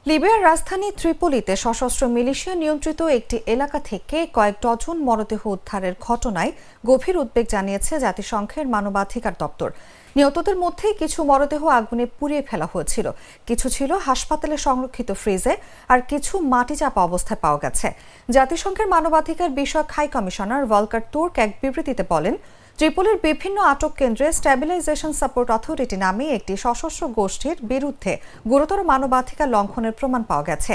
লিবিয়ার রাজধানী ত্রিপোলিতে সশস্ত্র মিলিশিয়া নিয়ন্ত্রিত একটি এলাকা থেকে কয়েক ডজন মরদেহ উদ্ধারের ঘটনায় গভীর উদ্বেগ জানিয়েছে জাতিসংঘের মানবাধিকার দপ্তর। নিহতদের মধ্যে কিছু মরদেহ আগুনে পুড়িয়ে ফেলা হয়েছিল, কিছু ছিল হাসপাতালে সংরক্ষিত ফ্রিজে, আর কিছু মাটি চাপা অবস্থায় পাওয়া গেছে। জাতিসংঘের মানবাধিকার বিষয়ক হাই কমিশনার ভলকার তুর্ক এক বিবৃতিতে বলেন, ত্রিপোলির বিভিন্ন আটক কেন্দ্রে স্ট্যাবিলাইজেশন সাপোর্ট অথরিটি নামে একটি সশস্ত্র গোষ্ঠীর বিরুদ্ধে গুরুতর মানবাধিকার লঙ্ঘনের প্রমাণ পাওয়া গেছে।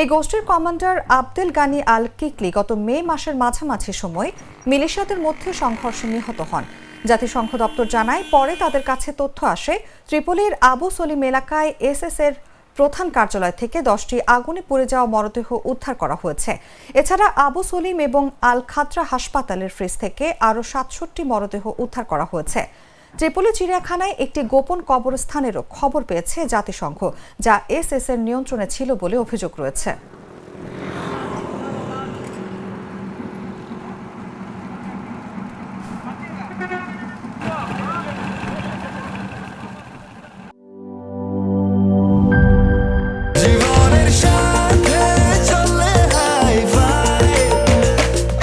এই গোষ্ঠীর কমান্ডার আবদেল গানি আল কিকলি গত মে মাসের মাঝামাঝি সময় মিলিশিয়াদের মধ্যে সংঘর্ষে নিহত হন। জাতিসংঘ দপ্তর জানায়, পরে তাদের কাছে তথ্য আসে ত্রিপোলির আবু সলিম এলাকায় এসএস এর প্রধান কার্যালয় থেকে 10টি আগুনে পুড়ে যাওয়া মরদেহ উদ্ধার করা হয়েছে। এছাড়া আবু সলিম এবং আল খাদ্রা হাসপাতালের ফ্রিজ থেকে আরও 67টি মরদেহ উদ্ধার করা হয়েছে। ত্রিপোলি চিড়িয়াখানায় একটি গোপন কবরস্থানেরও খবর পেয়েছে জাতিসংঘ, যা এসএস এর নিয়ন্ত্রণে ছিল বলে অভিযোগ রয়েছে।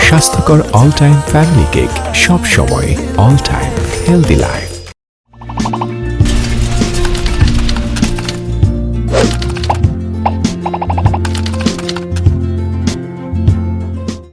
স্বাস্থ্যকর অল টাইম ফ্যামিলি কেক, সব সময় অল টাইম হেলদি লাইফ।